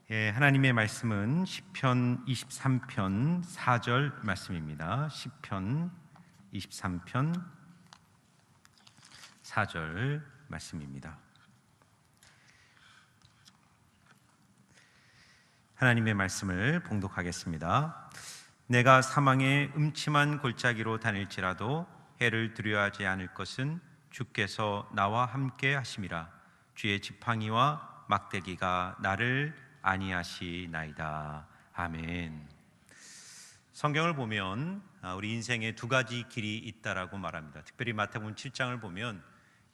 하나님의 말씀은 시편 23편 4절 말씀입니다. 시편 23편 4절 말씀입니다. 하나님의 말씀을 봉독하겠습니다. 내가 사망의 음침한 골짜기로 다닐지라도 해를 두려워하지 않을 것은 주께서 나와 함께 하심이라. 주의 지팡이와 막대기가 나를 아니하시나이다. 아멘. 성경을 보면 우리 인생에 두 가지 길이 있다라고 말합니다. 특별히 마태복음 7장을 보면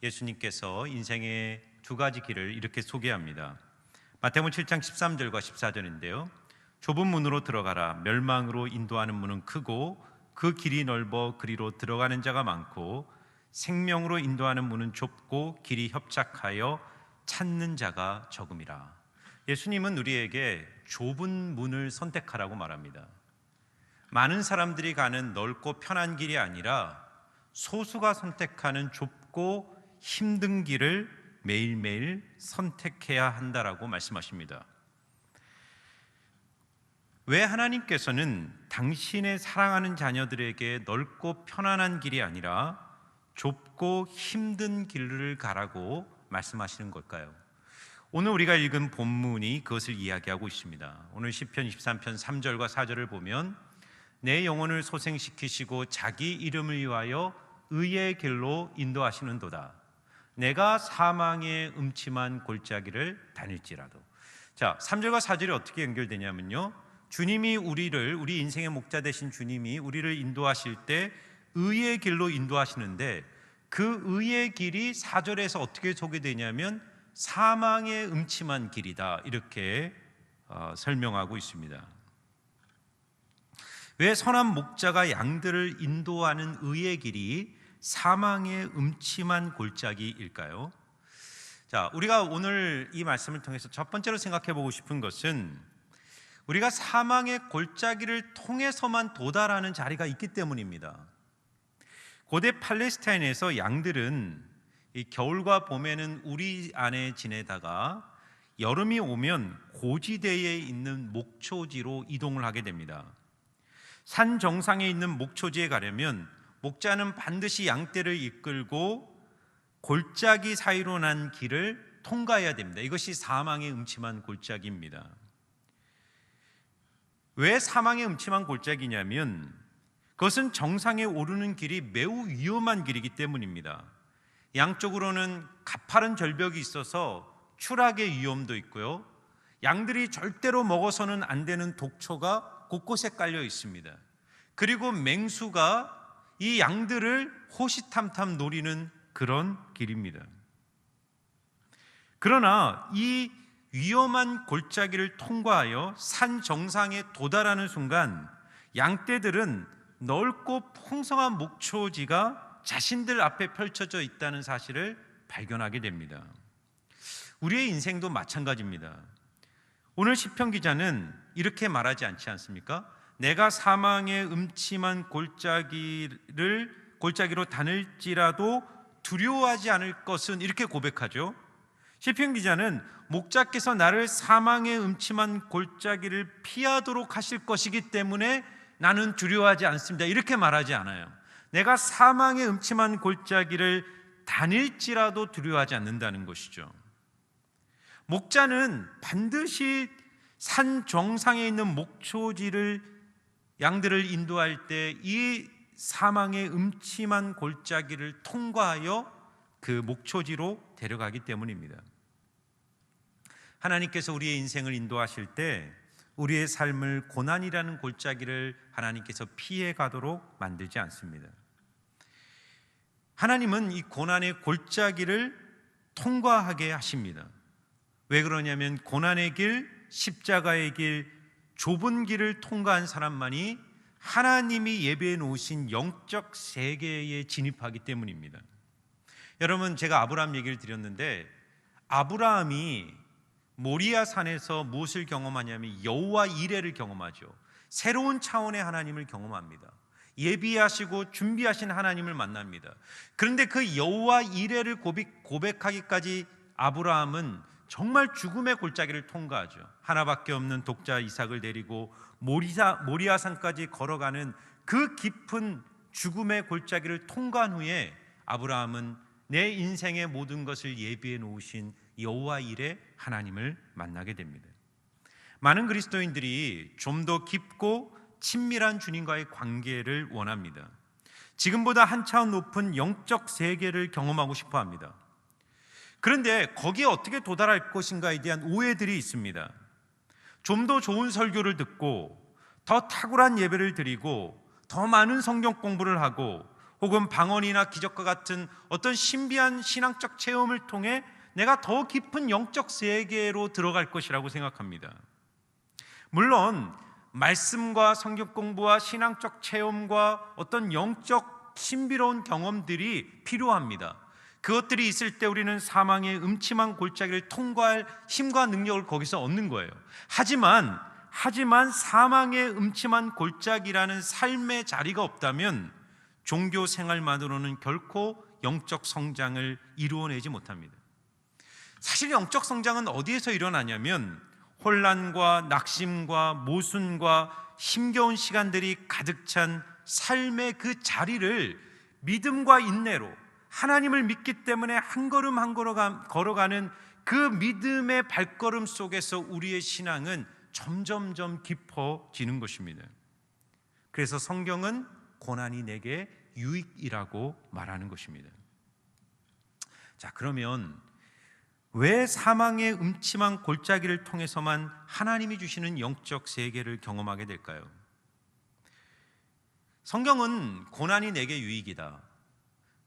예수님께서 인생의 두 가지 길을 이렇게 소개합니다. 마태복음 7장 13절과 14절인데요. 좁은 문으로 들어가라. 멸망으로 인도하는 문은 크고 그 길이 넓어 그리로 들어가는 자가 많고 생명으로 인도하는 문은 좁고 길이 협착하여 찾는 자가 적음이라. 예수님은 우리에게 좁은 문을 선택하라고 말합니다. 많은 사람들이 가는 넓고 편한 길이 아니라 소수가 선택하는 좁고 힘든 길을 매일매일 선택해야 한다라고 말씀하십니다. 왜 하나님께서는 당신의 사랑하는 자녀들에게 넓고 편안한 길이 아니라 좁고 힘든 길을 가라고 말씀하시는 걸까요? 오늘 우리가 읽은 본문이 그것을 이야기하고 있습니다. 오늘 시편 23편 3절과 4절을 보면 내 영혼을 소생시키시고 자기 이름을 위하여 의의 길로 인도하시는도다. 내가 사망의 음침한 골짜기를 다닐지라도. 자, 3절과 4절이 어떻게 연결되냐면요, 주님이 우리 인생의 목자 되신 주님이 우리를 인도하실 때 의의 길로 인도하시는데 그 의의 길이 4절에서 어떻게 소개되냐면 사망의 음침한 길이다, 이렇게 설명하고 있습니다. 왜 선한 목자가 양들을 인도하는 의의 길이 사망의 음침한 골짜기일까요? 자, 우리가 오늘 이 말씀을 통해서 첫 번째로 생각해 보고 싶은 것은 우리가 사망의 골짜기를 통해서만 도달하는 자리가 있기 때문입니다. 고대 팔레스타인에서 양들은 이 겨울과 봄에는 우리 안에 지내다가 여름이 오면 고지대에 있는 목초지로 이동을 하게 됩니다. 산 정상에 있는 목초지에 가려면 목자는 반드시 양떼를 이끌고 골짜기 사이로 난 길을 통과해야 됩니다. 이것이 사망의 음침한 골짜기입니다. 왜 사망의 음침한 골짜기냐면 그것은 정상에 오르는 길이 매우 위험한 길이기 때문입니다. 양쪽으로는 가파른 절벽이 있어서 추락의 위험도 있고요, 양들이 절대로 먹어서는 안 되는 독초가 곳곳에 깔려 있습니다. 그리고 맹수가 이 양들을 호시탐탐 노리는 그런 길입니다. 그러나 이 위험한 골짜기를 통과하여 산 정상에 도달하는 순간 양떼들은 넓고 풍성한 목초지가 자신들 앞에 펼쳐져 있다는 사실을 발견하게 됩니다. 우리의 인생도 마찬가지입니다. 오늘 시편 기자는 이렇게 말하지 않지 않습니까? 내가 사망의 음침한 골짜기로 다닐지라도 두려워하지 않을 것은, 이렇게 고백하죠. 시편 기자는 목자께서 나를 사망의 음침한 골짜기를 피하도록 하실 것이기 때문에 나는 두려워하지 않습니다, 이렇게 말하지 않아요. 내가 사망의 음침한 골짜기를 다닐지라도 두려워하지 않는다는 것이죠. 목자는 반드시 산 정상에 있는 목초지를 양들을 인도할 때 이 사망의 음침한 골짜기를 통과하여 그 목초지로 데려가기 때문입니다. 하나님께서 우리의 인생을 인도하실 때 우리의 삶을 고난이라는 골짜기를 하나님께서 피해 가도록 만들지 않습니다. 하나님은 이 고난의 골짜기를 통과하게 하십니다. 왜 그러냐면 고난의 길, 십자가의 길, 좁은 길을 통과한 사람만이 하나님이 예비해 놓으신 영적 세계에 진입하기 때문입니다. 여러분, 제가 아브라함 얘기를 드렸는데 아브라함이 모리아 산에서 무엇을 경험하냐면 여호와 이레를 경험하죠. 새로운 차원의 하나님을 경험합니다. 예비하시고 준비하신 하나님을 만납니다. 그런데 그 여호와 이레를 고백하기까지 아브라함은 정말 죽음의 골짜기를 통과하죠. 하나밖에 없는 독자 이삭을 데리고 모리아산까지 걸어가는 그 깊은 죽음의 골짜기를 통과한 후에 아브라함은 내 인생의 모든 것을 예비해 놓으신 여호와 일의 하나님을 만나게 됩니다. 많은 그리스도인들이 좀 더 깊고 친밀한 주님과의 관계를 원합니다. 지금보다 한 차원 높은 영적 세계를 경험하고 싶어 합니다. 그런데 거기에 어떻게 도달할 것인가에 대한 오해들이 있습니다. 좀 더 좋은 설교를 듣고 더 탁월한 예배를 드리고 더 많은 성경 공부를 하고 혹은 방언이나 기적과 같은 어떤 신비한 신앙적 체험을 통해 내가 더 깊은 영적 세계로 들어갈 것이라고 생각합니다. 물론 말씀과 성경 공부와 신앙적 체험과 어떤 영적 신비로운 경험들이 필요합니다. 그것들이 있을 때 우리는 사망의 음침한 골짜기를 통과할 힘과 능력을 거기서 얻는 거예요. 하지만 사망의 음침한 골짜기라는 삶의 자리가 없다면 종교 생활만으로는 결코 영적 성장을 이루어내지 못합니다. 사실 영적 성장은 어디에서 일어나냐면 혼란과 낙심과 모순과 힘겨운 시간들이 가득 찬 삶의 그 자리를 믿음과 인내로 하나님을 믿기 때문에 한 걸음 한 걸음 걸어가는 그 믿음의 발걸음 속에서 우리의 신앙은 점점점 깊어지는 것입니다. 그래서 성경은 고난이 내게 유익이라고 말하는 것입니다. 자, 그러면 왜 사망의 음침한 골짜기를 통해서만 하나님이 주시는 영적 세계를 경험하게 될까요? 성경은 고난이 내게 유익이다,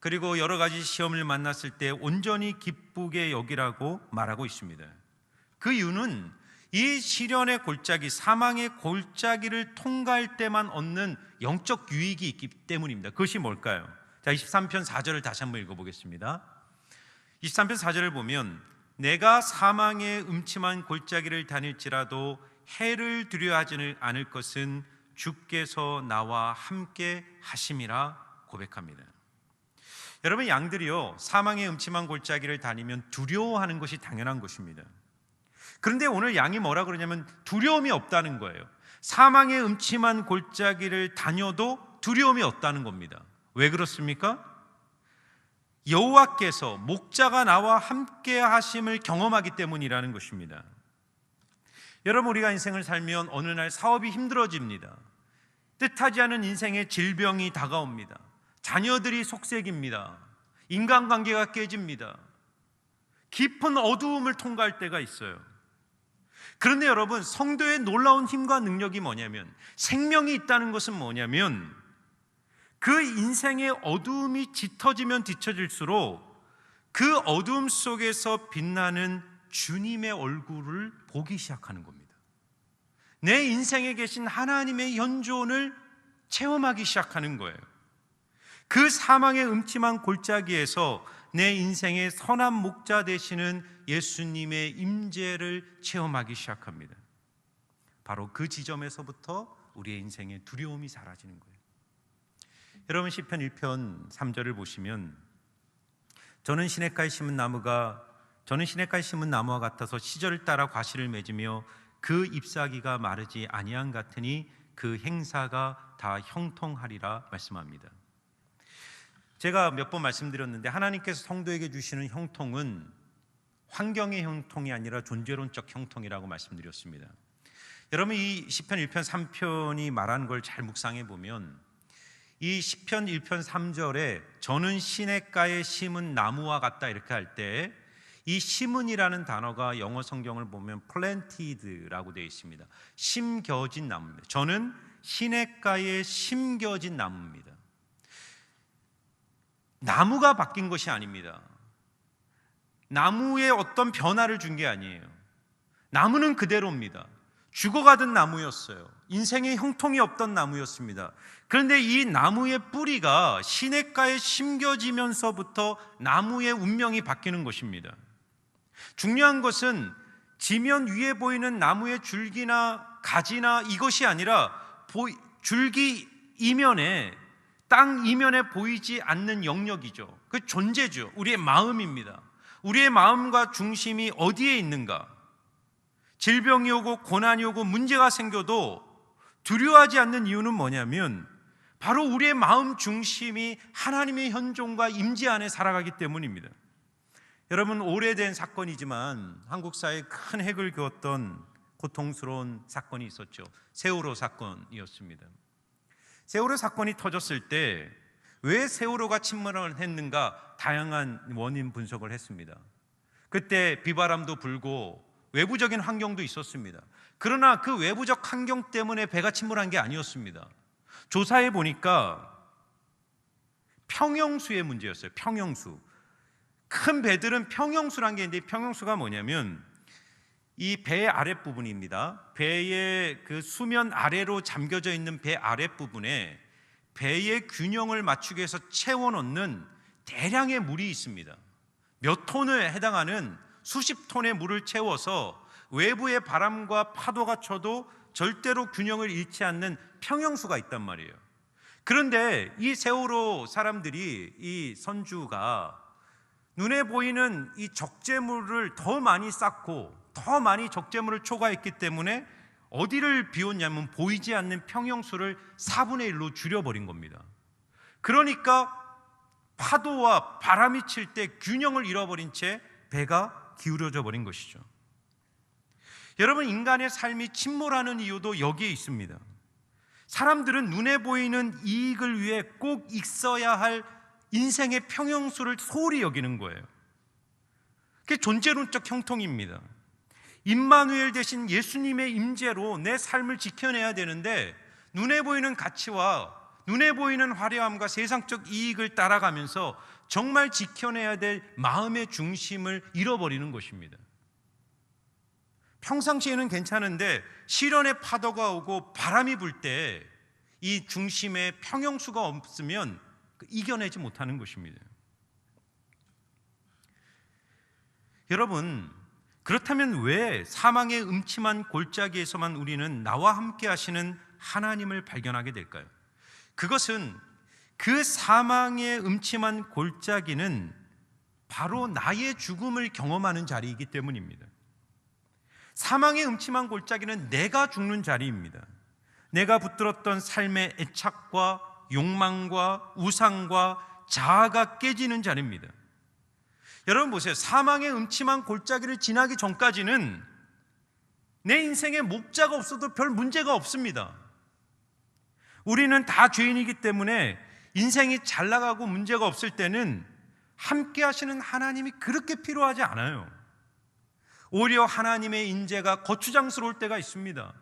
그리고 여러 가지 시험을 만났을 때 온전히 기쁘게 여기라고 말하고 있습니다. 그 이유는 이 시련의 골짜기, 사망의 골짜기를 통과할 때만 얻는 영적 유익이 있기 때문입니다. 그것이 뭘까요? 자, 23편 4절을 다시 한번 읽어보겠습니다. 23편 4절을 보면 내가 사망의 음침한 골짜기를 다닐지라도 해를 두려워하지 않을 것은 주께서 나와 함께 하심이라 고백합니다. 여러분, 양들이요, 사망의 음침한 골짜기를 다니면 두려워하는 것이 당연한 것입니다. 그런데 오늘 양이 뭐라 그러냐면 두려움이 없다는 거예요. 사망의 음침한 골짜기를 다녀도 두려움이 없다는 겁니다. 왜 그렇습니까? 여호와께서 목자가 나와 함께 하심을 경험하기 때문이라는 것입니다. 여러분, 우리가 인생을 살면 어느 날 사업이 힘들어집니다. 뜻하지 않은 인생의 질병이 다가옵니다. 자녀들이 속색입니다. 인간관계가 깨집니다. 깊은 어두움을 통과할 때가 있어요. 그런데 여러분, 성도의 놀라운 힘과 능력이 뭐냐면, 생명이 있다는 것은 뭐냐면, 그 인생의 어두움이 짙어지면 뒤처질수록 그 어두움 속에서 빛나는 주님의 얼굴을 보기 시작하는 겁니다. 내 인생에 계신 하나님의 현존을 체험하기 시작하는 거예요. 그 사망의 음침한 골짜기에서 내 인생의 선한 목자 되시는 예수님의 임재를 체험하기 시작합니다. 바로 그 지점에서부터 우리의 인생의 두려움이 사라지는 거예요. 여러분, 시편 1편 3절을 보시면 저는 시냇가에 심은 나무와 같아서 시절을 따라 과실을 맺으며 그 잎사귀가 마르지 아니한 같으니 그 행사가 다 형통하리라 말씀합니다. 제가 몇 번 말씀드렸는데 하나님께서 성도에게 주시는 형통은 환경의 형통이 아니라 존재론적 형통이라고 말씀드렸습니다. 여러분, 이 시편 1편 3편이 말하는 걸 잘 묵상해 보면 이 시편 1편 3절에 저는 시냇가에 심은 나무와 같다 이렇게 할 때 이 심은이라는 단어가 영어 성경을 보면 planted라고 되어 있습니다. 심겨진 나무입니다. 저는 시냇가에 심겨진 나무입니다. 나무가 바뀐 것이 아닙니다. 나무에 어떤 변화를 준 게 아니에요. 나무는 그대로입니다. 죽어가던 나무였어요. 인생에 형통이 없던 나무였습니다. 그런데 이 나무의 뿌리가 시냇가에 심겨지면서부터 나무의 운명이 바뀌는 것입니다. 중요한 것은 지면 위에 보이는 나무의 줄기나 가지나 이것이 아니라 줄기 이면에, 땅 이면에 보이지 않는 영역이죠. 그 존재죠. 우리의 마음입니다. 우리의 마음과 중심이 어디에 있는가? 질병이 오고 고난이 오고 문제가 생겨도 두려워하지 않는 이유는 뭐냐면 바로 우리의 마음 중심이 하나님의 현존과 임재 안에 살아가기 때문입니다. 여러분, 오래된 사건이지만 한국 사회에 큰 핵을 그었던 고통스러운 사건이 있었죠. 세월호 사건이었습니다. 세월호 사건이 터졌을 때 왜 세월호가 침몰을 했는가 다양한 원인 분석을 했습니다. 그때 비바람도 불고 외부적인 환경도 있었습니다. 그러나 그 외부적 환경 때문에 배가 침몰한 게 아니었습니다. 조사해 보니까 평형수의 문제였어요. 평형수. 큰 배들은 평형수란 게 있는데, 평형수가 뭐냐면 이 배 아랫부분입니다. 배의 그 수면 아래로 잠겨져 있는 배 아랫부분에 배의 균형을 맞추기 위해서 채워넣는 대량의 물이 있습니다. 몇 톤에 해당하는 수십 톤의 물을 채워서 외부의 바람과 파도가 쳐도 절대로 균형을 잃지 않는 평형수가 있단 말이에요. 그런데 이 세월호 사람들이, 이 선주가 눈에 보이는 이 적재물을 더 많이 쌓고 더 많이 적재물을 초과했기 때문에 어디를 비웠냐면 보이지 않는 평형수를 4분의 1로 줄여버린 겁니다. 그러니까 파도와 바람이 칠 때 균형을 잃어버린 채 배가 기울어져 버린 것이죠. 여러분, 인간의 삶이 침몰하는 이유도 여기에 있습니다. 사람들은 눈에 보이는 이익을 위해 꼭 있어야 할 인생의 평형수를 소홀히 여기는 거예요. 그게 존재론적 형통입니다. 임마누엘 대신 예수님의 임재로 내 삶을 지켜내야 되는데 눈에 보이는 가치와 눈에 보이는 화려함과 세상적 이익을 따라가면서 정말 지켜내야 될 마음의 중심을 잃어버리는 것입니다. 평상시에는 괜찮은데 시련의 파도가 오고 바람이 불 때 이 중심에 평형수가 없으면 이겨내지 못하는 것입니다. 여러분, 그렇다면 왜 사망의 음침한 골짜기에서만 우리는 나와 함께 하시는 하나님을 발견하게 될까요? 그것은 그 사망의 음침한 골짜기는 바로 나의 죽음을 경험하는 자리이기 때문입니다. 사망의 음침한 골짜기는 내가 죽는 자리입니다. 내가 붙들었던 삶의 애착과 욕망과 우상과 자아가 깨지는 자리입니다. 여러분 보세요. 사망의 음침한 골짜기를 지나기 전까지는 내 인생에 목자가 없어도 별 문제가 없습니다. 우리는 다 죄인이기 때문에 인생이 잘 나가고 문제가 없을 때는 함께 하시는 하나님이 그렇게 필요하지 않아요. 오히려 하나님의 인재가 거추장스러울 때가 있습니다.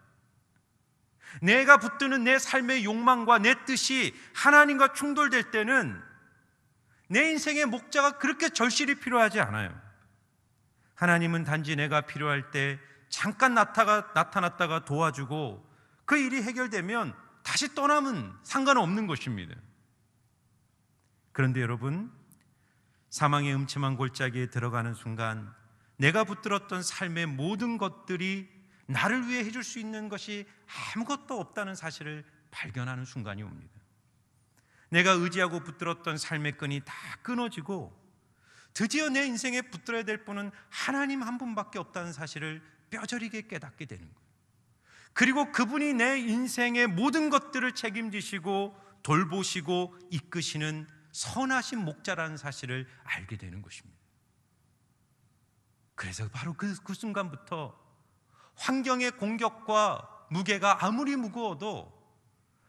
내가 붙드는 내 삶의 욕망과 내 뜻이 하나님과 충돌될 때는 내 인생의 목자가 그렇게 절실히 필요하지 않아요. 하나님은 단지 내가 필요할 때 잠깐 나타났다가 도와주고 그 일이 해결되면 다시 떠나면 상관없는 것입니다. 그런데 여러분, 사망의 음침한 골짜기에 들어가는 순간 내가 붙들었던 삶의 모든 것들이 나를 위해 해줄 수 있는 것이 아무것도 없다는 사실을 발견하는 순간이 옵니다. 내가 의지하고 붙들었던 삶의 끈이 다 끊어지고 드디어 내 인생에 붙들어야 될 분은 하나님 한 분밖에 없다는 사실을 뼈저리게 깨닫게 되는 거예요. 그리고 그분이 내 인생의 모든 것들을 책임지시고 돌보시고 이끄시는 선하신 목자라는 사실을 알게 되는 것입니다. 그래서 바로 그 순간부터 환경의 공격과 무게가 아무리 무거워도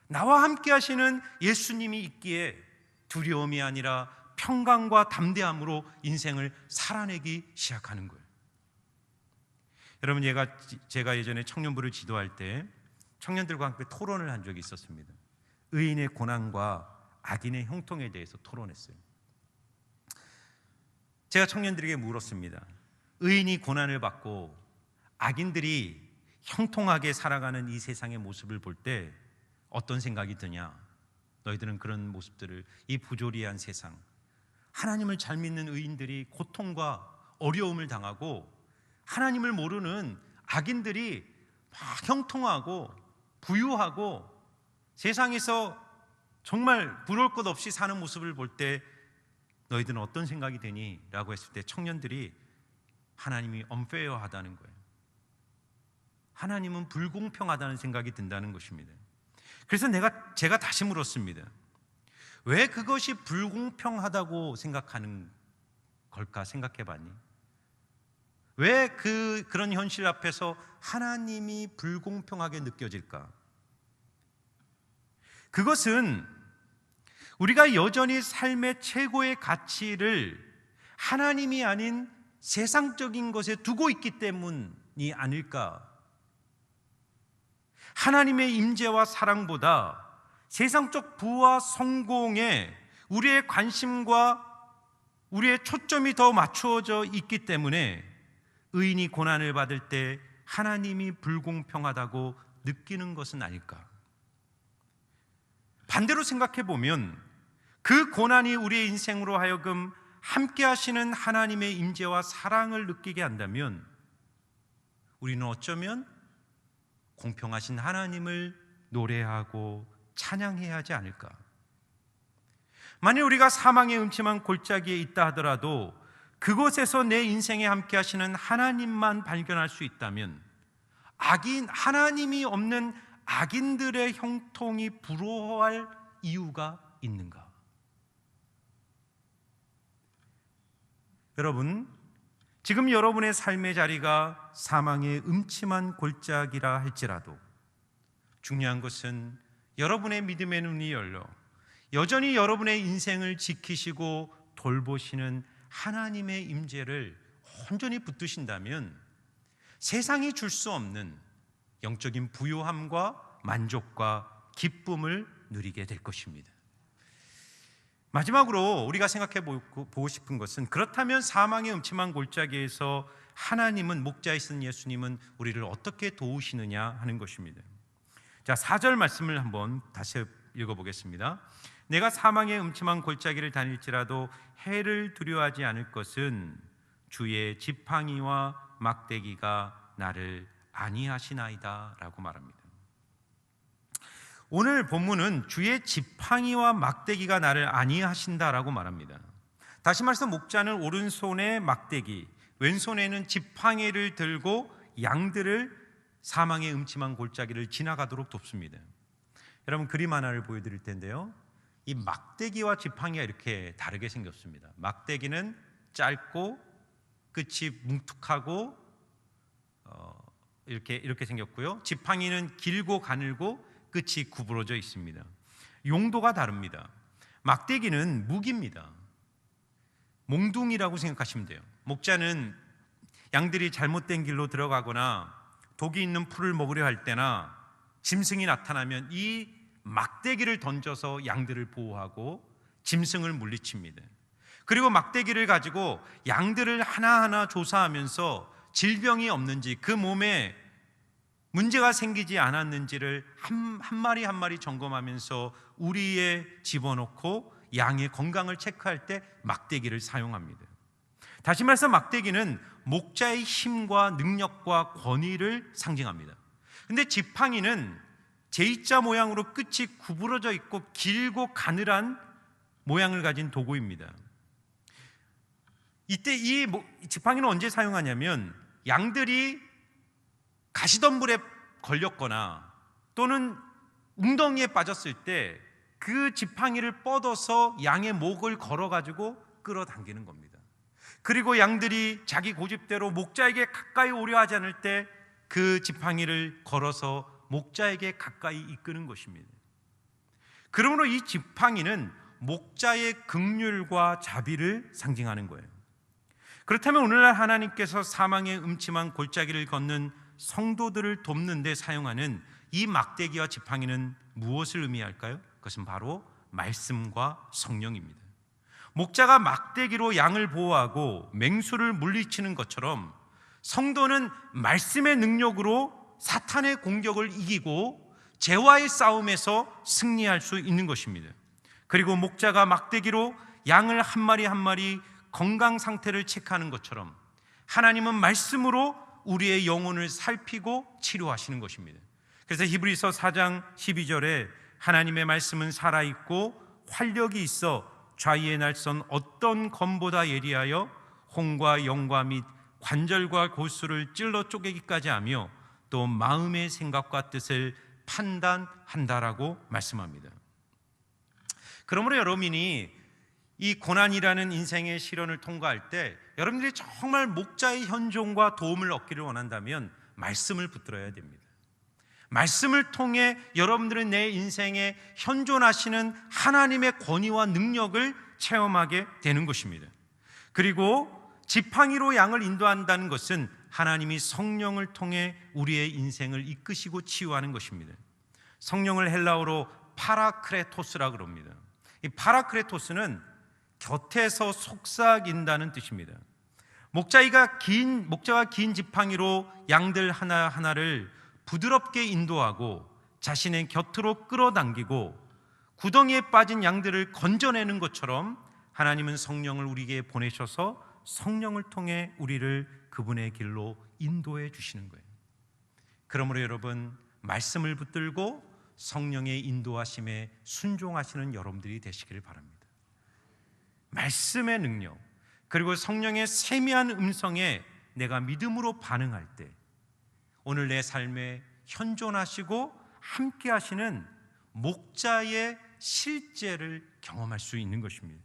나와 함께 하시는 예수님이 있기에 두려움이 아니라 평강과 담대함으로 인생을 살아내기 시작하는 거예요. 여러분, 제가 예전에 청년부를 지도할 때 청년들과 함께 토론을 한 적이 있었습니다. 의인의 고난과 악인의 형통에 대해서 토론했어요. 제가 청년들에게 물었습니다. 의인이 고난을 받고 악인들이 형통하게 살아가는 이 세상의 모습을 볼 때 어떤 생각이 드냐? 너희들은 그런 모습들을, 이 부조리한 세상, 하나님을 잘 믿는 의인들이 고통과 어려움을 당하고 하나님을 모르는 악인들이 막 형통하고 부유하고 세상에서 정말 부러울 것 없이 사는 모습을 볼 때 너희들은 어떤 생각이 되니? 라고 했을 때 청년들이 하나님이 unfair하다는 거예요. 하나님은 불공평하다는 생각이 든다는 것입니다. 그래서 제가 다시 물었습니다. 왜 그것이 불공평하다고 생각하는 걸까 생각해 봤니? 왜 그런 현실 앞에서 하나님이 불공평하게 느껴질까? 그것은 우리가 여전히 삶의 최고의 가치를 하나님이 아닌 세상적인 것에 두고 있기 때문이 아닐까? 하나님의 임재와 사랑보다 세상적 부와 성공에 우리의 관심과 우리의 초점이 더 맞추어져 있기 때문에 의인이 고난을 받을 때 하나님이 불공평하다고 느끼는 것은 아닐까? 반대로 생각해 보면 그 고난이 우리의 인생으로 하여금 함께 하시는 하나님의 임재와 사랑을 느끼게 한다면 우리는 어쩌면 공평하신 하나님을 노래하고 찬양해야 하지 않을까? 만일 우리가 사망의 음침한 골짜기에 있다 하더라도 그곳에서 내 인생에 함께 하시는 하나님만 발견할 수 있다면 하나님이 없는 악인들의 형통이 부러워할 이유가 있는가? 여러분, 지금 여러분의 삶의 자리가 사망의 음침한 골짜기라 할지라도 중요한 것은 여러분의 믿음의 눈이 열려 여전히 여러분의 인생을 지키시고 돌보시는 하나님의 임재를 온전히 붙드신다면 세상이 줄 수 없는 영적인 부요함과 만족과 기쁨을 누리게 될 것입니다. 마지막으로 우리가 생각해 보고 싶은 것은 그렇다면 사망의 음침한 골짜기에서 하나님은, 목자이신 예수님은 우리를 어떻게 도우시느냐 하는 것입니다. 자, 4절 말씀을 한번 다시 읽어보겠습니다. 내가 사망의 음침한 골짜기를 다닐지라도 해를 두려워하지 않을 것은 주의 지팡이와 막대기가 나를 안위하시나이다 라고 말합니다. 오늘 본문은 주의 지팡이와 막대기가 나를 안위하신다라고 말합니다. 다시 말해서 목자는 오른손에 막대기, 왼손에는 지팡이를 들고 양들을 사망의 음침한 골짜기를 지나가도록 돕습니다. 여러분, 그림 하나를 보여드릴 텐데요, 이 막대기와 지팡이가 이렇게 다르게 생겼습니다. 막대기는 짧고 끝이 뭉툭하고 이렇게 생겼고요, 지팡이는 길고 가늘고 끝이 구부러져 있습니다. 용도가 다릅니다. 막대기는 무기입니다. 몽둥이라고 생각하시면 돼요. 목자는 양들이 잘못된 길로 들어가거나 독이 있는 풀을 먹으려 할 때나 짐승이 나타나면 이 막대기를 던져서 양들을 보호하고 짐승을 물리칩니다. 그리고 막대기를 가지고 양들을 하나하나 조사하면서 질병이 없는지, 그 몸에 문제가 생기지 않았는지를 한 마리 한 마리 점검하면서 우리에 집어넣고 양의 건강을 체크할 때 막대기를 사용합니다. 다시 말해서 막대기는 목자의 힘과 능력과 권위를 상징합니다. 그런데 지팡이는 J자 모양으로 끝이 구부러져 있고 길고 가늘한 모양을 가진 도구입니다. 이때 이 지팡이는 언제 사용하냐면 양들이 가시덤불에 걸렸거나 또는 웅덩이에 빠졌을 때 그 지팡이를 뻗어서 양의 목을 걸어가지고 끌어당기는 겁니다. 그리고 양들이 자기 고집대로 목자에게 가까이 오려 하지 않을 때 그 지팡이를 걸어서 목자에게 가까이 이끄는 것입니다. 그러므로 이 지팡이는 목자의 긍휼과 자비를 상징하는 거예요. 그렇다면 오늘날 하나님께서 사망의 음침한 골짜기를 걷는 성도들을 돕는 데 사용하는 이 막대기와 지팡이는 무엇을 의미할까요? 그것은 바로 말씀과 성령입니다. 목자가 막대기로 양을 보호하고 맹수를 물리치는 것처럼 성도는 말씀의 능력으로 사탄의 공격을 이기고 죄와의 싸움에서 승리할 수 있는 것입니다. 그리고 목자가 막대기로 양을 한 마리 한 마리 건강 상태를 체크하는 것처럼 하나님은 말씀으로 우리의 영혼을 살피고 치료하시는 것입니다. 그래서 히브리서 4장 12절에 하나님의 말씀은 살아있고 활력이 있어 좌위의 날선 어떤 검보다 예리하여 홍과 영과 및 관절과 골수를 찔러 쪼개기까지 하며 또 마음의 생각과 뜻을 판단한다라고 말씀합니다. 그러므로 여러분이 이 고난이라는 인생의 시련을 통과할 때 여러분들이 정말 목자의 현존과 도움을 얻기를 원한다면 말씀을 붙들어야 됩니다. 말씀을 통해 여러분들은 내 인생에 현존하시는 하나님의 권위와 능력을 체험하게 되는 것입니다. 그리고 지팡이로 양을 인도한다는 것은 하나님이 성령을 통해 우리의 인생을 이끄시고 치유하는 것입니다. 성령을 헬라어로 파라크레토스라고 합니다. 이 파라크레토스는 곁에서 속삭인다는 뜻입니다. 목자가 긴 지팡이로 양들 하나하나를 부드럽게 인도하고 자신의 곁으로 끌어당기고 구덩이에 빠진 양들을 건져내는 것처럼 하나님은 성령을 우리에게 보내셔서 성령을 통해 우리를 그분의 길로 인도해 주시는 거예요. 그러므로 여러분, 말씀을 붙들고 성령의 인도하심에 순종하시는 여러분들이 되시기를 바랍니다. 말씀의 능력, 그리고 성령의 세미한 음성에 내가 믿음으로 반응할 때 오늘 내 삶에 현존하시고 함께 하시는 목자의 실제를 경험할 수 있는 것입니다.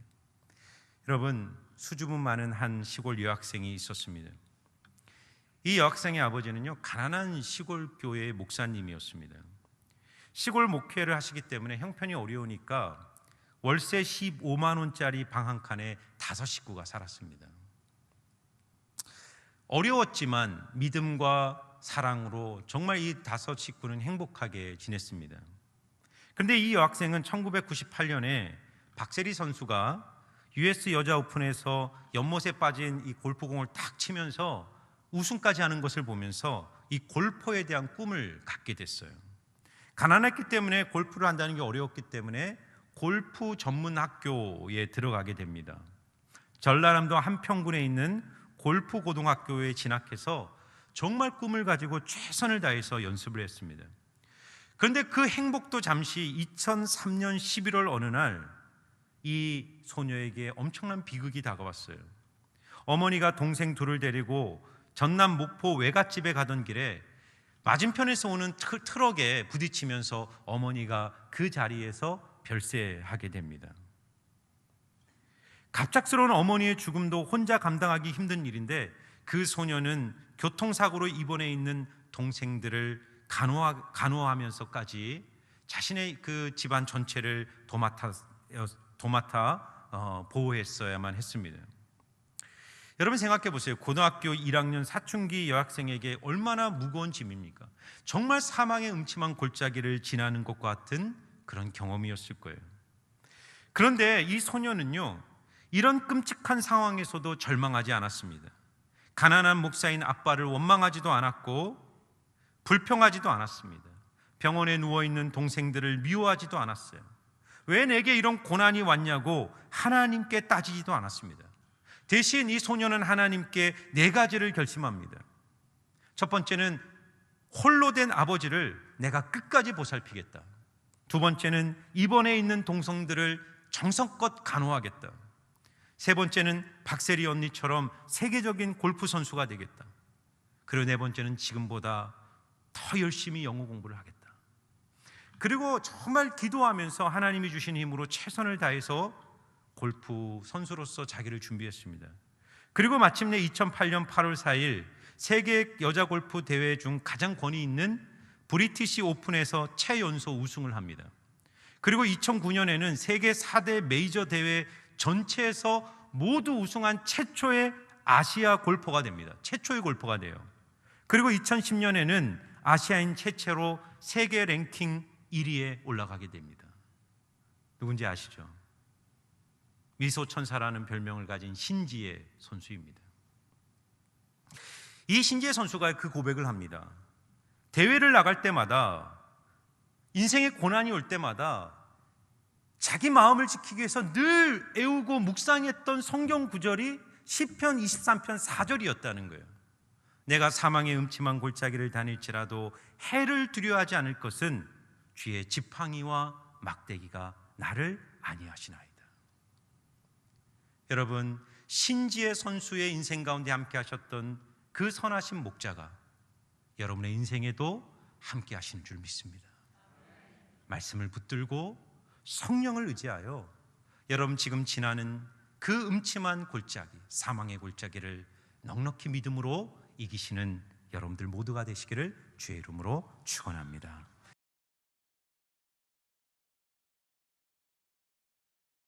여러분, 수줍음 많은 한 시골 여학생이 있었습니다. 이 여학생의 아버지는요, 가난한 시골 교회의 목사님이었습니다. 시골 목회를 하시기 때문에 형편이 어려우니까 월세 15만 원짜리 방 한 칸에 5식구가 살았습니다. 어려웠지만 믿음과 사랑으로 정말 이 5식구는 행복하게 지냈습니다. 그런데 이 여학생은 1998년에 박세리 선수가 US 여자 오픈에서 연못에 빠진 이 골프공을 탁 치면서 우승까지 하는 것을 보면서 이 골퍼에 대한 꿈을 갖게 됐어요. 가난했기 때문에 골프를 한다는 게 어려웠기 때문에 골프 전문 학교에 들어가게 됩니다. 전라남도 한평군에 있는 골프 고등학교에 진학해서 정말 꿈을 가지고 최선을 다해서 연습을 했습니다. 그런데 그 행복도 잠시 2003년 11월 어느 날 이 소녀에게 엄청난 비극이 다가왔어요. 어머니가 동생 둘을 데리고 전남 목포 외갓집에 가던 길에 맞은편에서 오는 트럭에 부딪히면서 어머니가 그 자리에서 별세하게 됩니다. 갑작스러운 어머니의 죽음도 혼자 감당하기 힘든 일인데 그 소녀는 교통사고로 입원해 있는 동생들을 간호하면서까지 자신의 그 집안 전체를 도맡아 보호했어야만 했습니다. 여러분 생각해 보세요. 고등학교 1학년 사춘기 여학생에게 얼마나 무거운 짐입니까? 정말 사망의 음침한 골짜기를 지나는 것과 같은 그런 경험이었을 거예요. 그런데 이 소녀는요, 이런 끔찍한 상황에서도 절망하지 않았습니다. 가난한 목사인 아빠를 원망하지도 않았고 불평하지도 않았습니다. 병원에 누워있는 동생들을 미워하지도 않았어요. 왜 내게 이런 고난이 왔냐고 하나님께 따지지도 않았습니다. 대신 이 소녀는 하나님께 4가지를 결심합니다. 첫 번째는 홀로 된 아버지를 내가 끝까지 보살피겠다. 두 번째는 입원해 있는 동성들을 정성껏 간호하겠다. 세 번째는 박세리 언니처럼 세계적인 골프 선수가 되겠다. 그리고 4번째는 지금보다 더 열심히 영어 공부를 하겠다. 그리고 정말 기도하면서 하나님이 주신 힘으로 최선을 다해서 골프 선수로서 자기를 준비했습니다. 그리고 마침내 2008년 8월 4일 세계 여자 골프 대회 중 가장 권위 있는 브리티시 오픈에서 최연소 우승을 합니다. 그리고 2009년에는 세계 4대 메이저 대회 전체에서 모두 우승한 최초의 아시아 골퍼가 됩니다. 최초의 골퍼가 돼요. 그리고 2010년에는 아시아인 최초로 세계 랭킹 1위에 올라가게 됩니다. 누군지 아시죠? 미소천사라는 별명을 가진 신지혜 선수입니다. 이 신지혜 선수가 그 고백을 합니다. 대회를 나갈 때마다, 인생의 고난이 올 때마다 자기 마음을 지키기 위해서 늘 애우고 묵상했던 성경 구절이 시편 23편 4절이었다는 거예요. 내가 사망의 음침한 골짜기를 다닐지라도 해를 두려워하지 않을 것은 주의 지팡이와 막대기가 나를 안위하시나이다. 여러분, 신지의 선수의 인생 가운데 함께 하셨던 그 선하신 목자가 여러분의 인생에도 함께 하시는 줄 믿습니다. 말씀을 붙들고 성령을 의지하여 여러분 지금 지나는 그 음침한 골짜기, 사망의 골짜기를 넉넉히 믿음으로 이기시는 여러분들 모두가 되시기를 주의 이름으로 축원합니다.